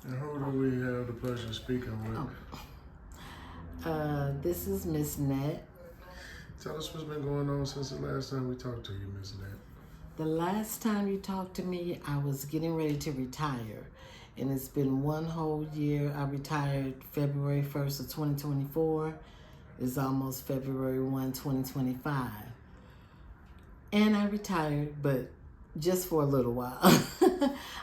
And who do we have the pleasure of speaking with? This is Miss Net. Tell us what's been going on since the last time we talked to you, Miss Net. The last time you talked to me, I was getting ready to retire. And it's been one whole year. I retired February 1st of 2024. It's almost February 1, 2025. And I retired, but just for a little while.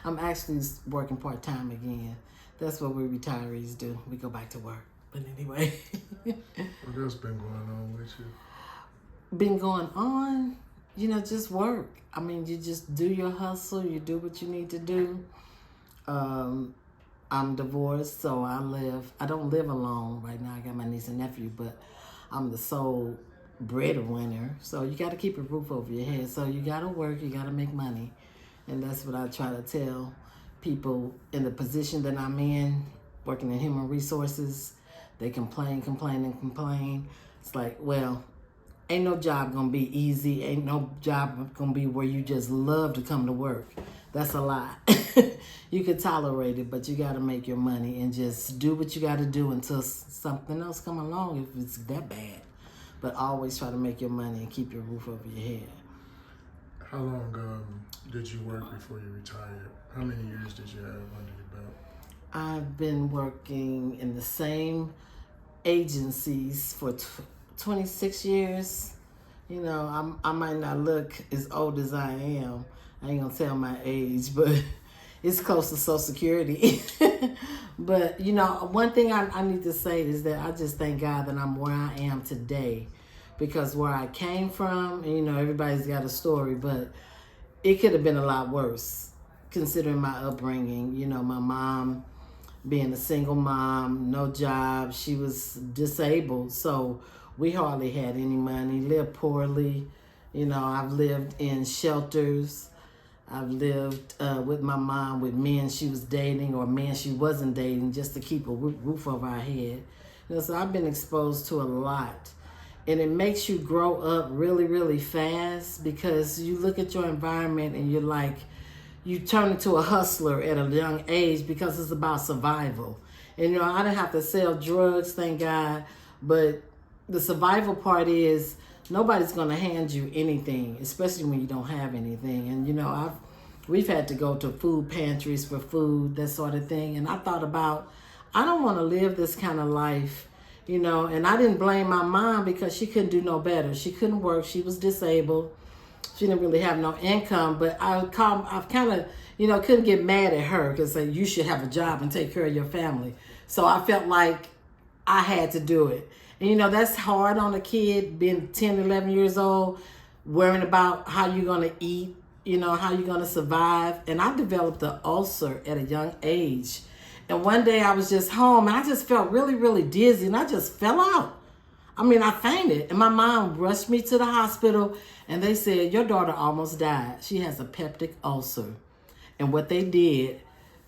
I'm actually working part-time again. That's what we retirees do. We go back to work. But anyway. What else been going on with you? Been going on, just work. I mean, you just do your hustle. You do what you need to do. I'm divorced, so I don't live alone right now. I got my niece and nephew, but I'm the sole breadwinner. So you got to keep a roof over your head. So you got to work. You got to make money. And that's what I try to tell people in the position that I'm in, working in human resources. They complain. It's like, well, ain't no job gonna be easy. Ain't no job gonna be where you just love to come to work. That's a lie. You can tolerate it, but you gotta make your money and just do what you gotta do until something else come along if it's that bad. But always try to make your money and keep your roof over your head. How long did you work before you retired? How many years did you have under your belt? I've been working in the same agencies for 26 years. I might not look as old as I am. I ain't gonna tell my age, but it's close to Social Security. But, one thing I need to say is that I just thank God that I'm where I am today. Because where I came from, everybody's got a story, but it could have been a lot worse considering my upbringing. My mom being a single mom, no job, she was disabled, so we hardly had any money, lived poorly. I've lived in shelters. I've lived with my mom with men she was dating or men she wasn't dating just to keep a roof over our head. So I've been exposed to a lot. And it makes you grow up really, really fast because you look at your environment and you're like, you turn into a hustler at a young age because it's about survival. And, I didn't have to sell drugs, thank God. But the survival part is nobody's going to hand you anything, especially when you don't have anything. And, we've had to go to food pantries for food, that sort of thing. And I thought about, I don't want to live this kind of life. And I didn't blame my mom because she couldn't do no better. She couldn't work. She was disabled. She didn't really have no income, but I kind of, couldn't get mad at her because you should have a job and take care of your family. So I felt like I had to do it. And, that's hard on a kid being 10, 11 years old, worrying about how you're going to eat, how you're going to survive. And I developed an ulcer at a young age. And one day I was just home and I just felt really, really dizzy and I just fell out. I fainted. And my mom rushed me to the hospital and they said, your daughter almost died. She has a peptic ulcer. And what they did,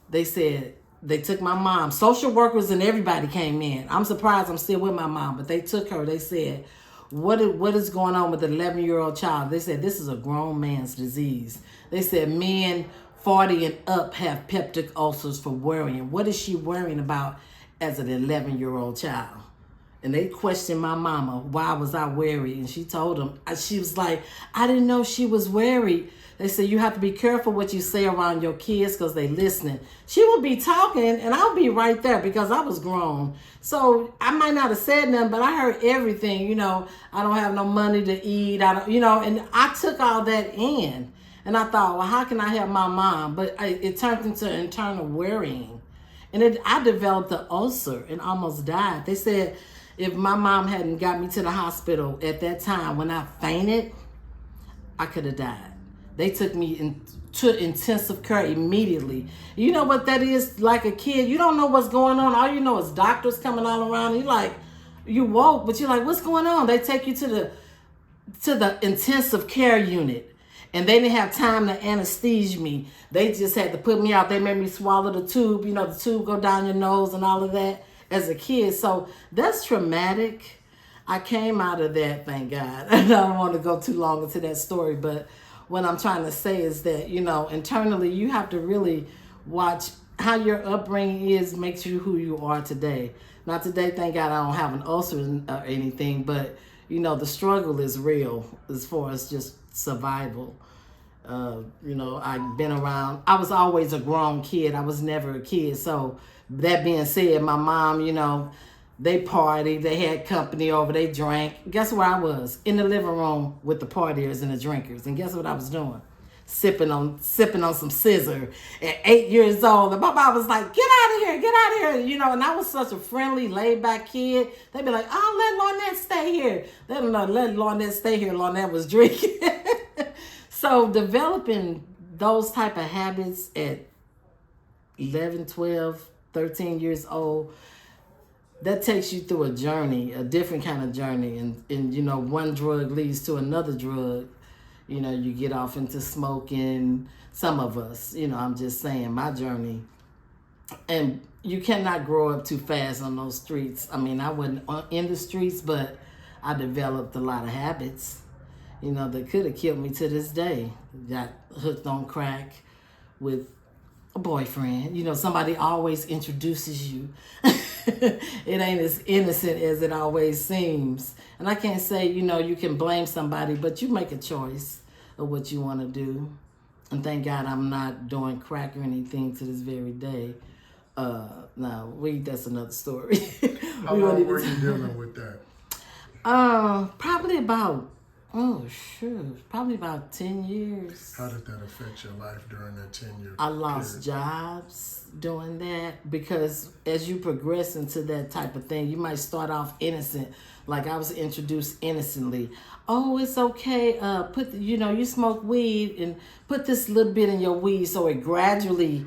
they said, they took my mom. Social workers and everybody came in. I'm surprised I'm still with my mom, but they took her. They said, what is going on with an 11-year-old child? They said, this is a grown man's disease. They said, men 40 and up have peptic ulcers for worrying. What is she worrying about as an 11-year-old child? And they questioned my mama, why was I worried? And she told them, she was like, I didn't know she was worried. They said, you have to be careful what you say around your kids because they listening. She would be talking and I'll be right there because I was grown. So I might not have said nothing, but I heard everything. I don't have no money to eat. And I took all that in. And I thought, well, how can I help my mom? But it turned into internal worrying. And I developed an ulcer and almost died. They said if my mom hadn't got me to the hospital at that time when I fainted, I could have died. They took me to intensive care immediately. You know what that is like a kid? You don't know what's going on. All you know is doctors coming all around. You woke, but you're like, what's going on? They take you to the intensive care unit. And they didn't have time to anesthesia me. They just had to put me out. They made me swallow the tube. The tube go down your nose and all of that as a kid. So that's traumatic. I came out of that, thank God. And I don't want to go too long into that story, but what I'm trying to say is that, internally you have to really watch how your upbringing is makes you who you are today. Not today, thank God I don't have an ulcer or anything, but the struggle is real as far as just survival. I've been around. I was always a grown kid. I was never a kid. So that being said, my mom, they partied. They had company over. They drank. Guess where I was? In the living room with the partiers and the drinkers. And guess what I was doing? Sipping on some scissor at 8 years old. And my mom was like, get out of here, get out of here. And I was such a friendly, laid back kid. They'd be like, oh, let Lornette stay here. They don't know, let Lornette stay here. Lornette was drinking. So developing those type of habits at 11, 12, 13 years old, that takes you through a journey, a different kind of journey. And one drug leads to another drug. You get off into smoking. Some of us, I'm just saying, my journey. And you cannot grow up too fast on those streets. I mean, I wasn't in the streets, but I developed a lot of habits. That could have killed me to this day. Got hooked on crack with a boyfriend. Somebody always introduces you. It ain't as innocent as it always seems. And I can't say, you can blame somebody, but you make a choice of what you want to do. And thank God I'm not doing crack or anything to this very day. That's another story. How long were you dealing with that? Probably about probably about 10 years. How did that affect your life during that 10-year I lost jobs doing that, because as you progress into that type of thing, you might start off innocent. Like I was introduced innocently. Oh, it's okay. You smoke weed and put this little bit in your weed, so it gradually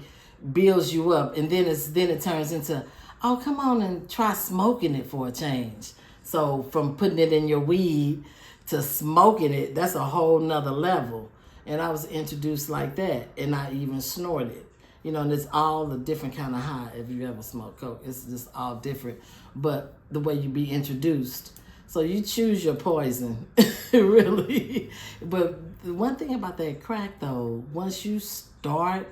builds you up, and then it turns into, oh, come on and try smoking it for a change. So from putting it in your weed to smoking it, that's a whole nother level. And I was introduced like that, and I even snorted. And it's all a different kind of high. If you ever smoke coke, it's just all different. But the way you be introduced, so you choose your poison, really. But the one thing about that crack, though, once you start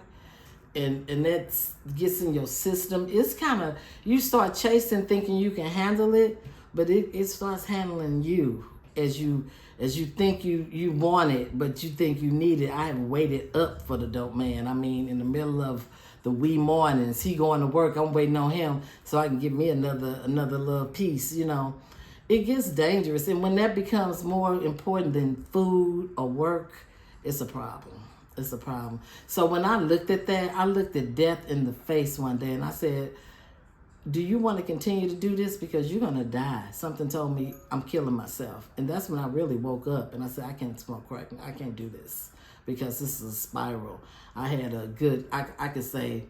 and that gets in your system, it's kind of, you start chasing thinking you can handle it, but it starts handling you. As you think you want it, but you think you need it. I have waited up for the dope man. I mean, in the middle of the wee mornings, he going to work, I'm waiting on him so I can get me another little piece. It gets dangerous, and when that becomes more important than food or work, it's a problem. It's a problem. So when I looked at that, I looked at death in the face one day, and I said, do you want to continue to do this? Because you're going to die. Something told me I'm killing myself. And that's when I really woke up and I said, I can't smoke crack. I can't do this because this is a spiral. I had I could say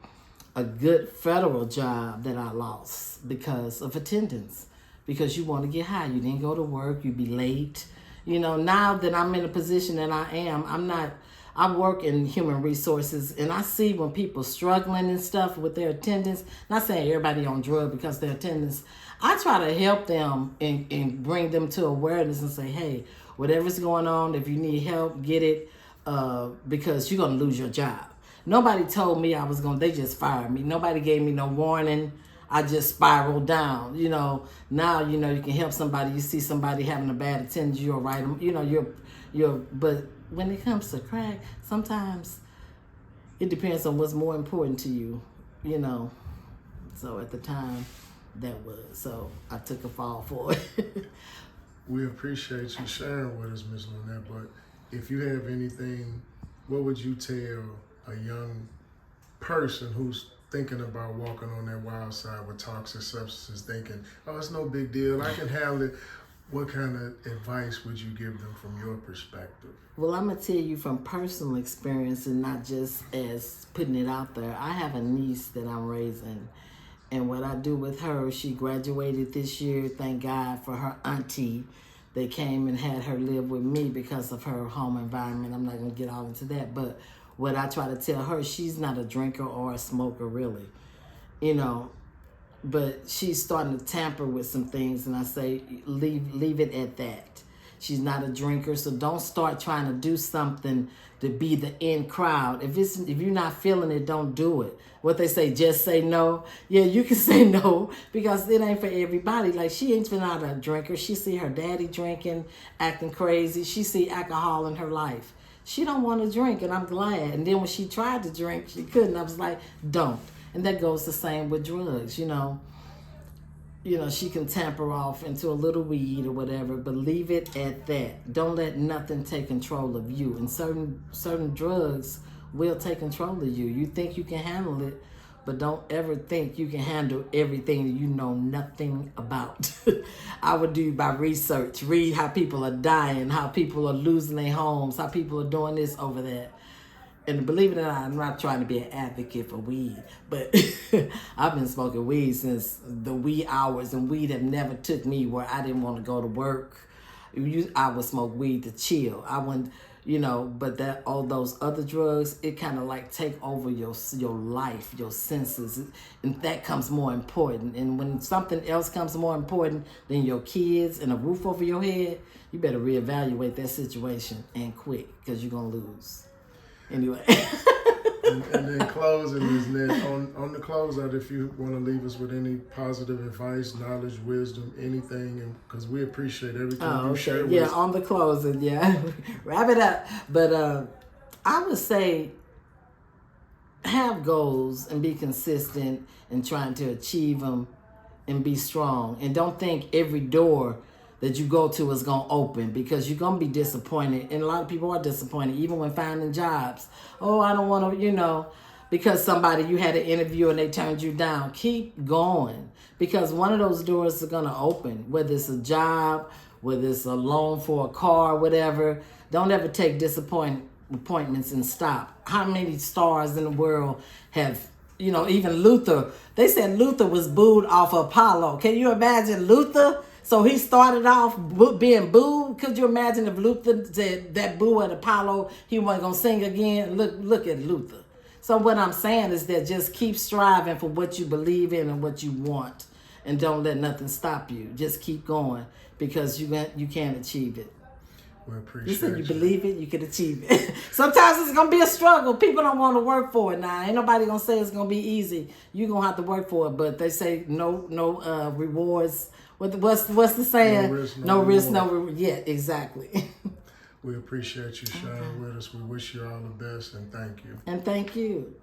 a good federal job that I lost because of attendance. Because you want to get high. You didn't go to work. You be late. Now that I'm in a position that I am, I work in human resources, and I see when people struggling and stuff with their attendance. Not saying everybody on drug because their attendance. I try to help them and bring them to awareness and say, hey, whatever's going on, if you need help, get it, because you're going to lose your job. Nobody told me they just fired me. Nobody gave me no warning. I just spiraled down. Now, you can help somebody. You see somebody having a bad attendance, you'll write them, but when it comes to crack, sometimes it depends on what's more important to you, So at the time, so I took a fall for it. We appreciate you sharing with us, Ms. Lornette, but if you have anything, what would you tell a young person who's thinking about walking on that wild side with toxic substances, thinking, oh, it's no big deal, I can handle it? What kind of advice would you give them from your perspective? Well, I'm going to tell you from personal experience and not just as putting it out there. I have a niece that I'm raising. And what I do with her, she graduated this year. Thank God for her auntie that came and had her live with me because of her home environment. I'm not going to get all into that. But what I try to tell her, she's not a drinker or a smoker, really. But she's starting to tamper with some things, and I say, leave it at that. She's not a drinker. So don't start trying to do something to be the in crowd. If you're not feeling it, don't do it. What they say, just say no. Yeah, you can say no because it ain't for everybody. Like, she ain't not a drinker. She see her daddy drinking, acting crazy. She see alcohol in her life. She don't want to drink, and I'm glad. And then when she tried to drink, she couldn't. I was like, don't. And that goes the same with drugs, you know. She can tamper off into a little weed or whatever, but leave it at that. Don't let nothing take control of you. And certain drugs will take control of you. You think you can handle it, but don't ever think you can handle everything that you know nothing about. I would do by research, read how people are dying, how people are losing their homes, how people are doing this over that. And believe it or not, I'm not trying to be an advocate for weed, but I've been smoking weed since the wee hours, and weed have never took me where I didn't want to go to work. I would smoke weed to chill. I wouldn't, but all those other drugs, it kind of like take over your life, your senses, and that comes more important. And when something else comes more important than your kids and a roof over your head, you better reevaluate that situation and quick, because you're gonna lose. Anyway. and then closing is next. On the closeout, if you want to leave us with any positive advice, knowledge, wisdom, anything, because we appreciate everything you share with us. Yeah, on the closing, yeah. Wrap it up. But I would say have goals and be consistent in trying to achieve them and be strong. And don't think every door that you go to is going to open, because you're going to be disappointed. And a lot of people are disappointed, even when finding jobs. Oh, I don't want to, because you had an interview and they turned you down. Keep going, because one of those doors is going to open, whether it's a job, whether it's a loan for a car, whatever. Don't ever take disappointments and stop. How many stars in the world have, even Luther, they said Luther was booed off Apollo. Can you imagine Luther? So he started off being booed. Could you imagine if Luther said that boo at Apollo, he wasn't going to sing again? Look at Luther. So what I'm saying is that just keep striving for what you believe in and what you want. And don't let nothing stop you. Just keep going, because you can achieve it. We appreciate you. Said you believe it, you can achieve it. Sometimes it's going to be a struggle. People don't want to work for it now. Ain't nobody going to say it's going to be easy. You're going to have to work for it. But they say no rewards. What's the saying? No risk, no reward. Yeah, exactly. We appreciate you sharing with us. We wish you all the best, and thank you. And thank you.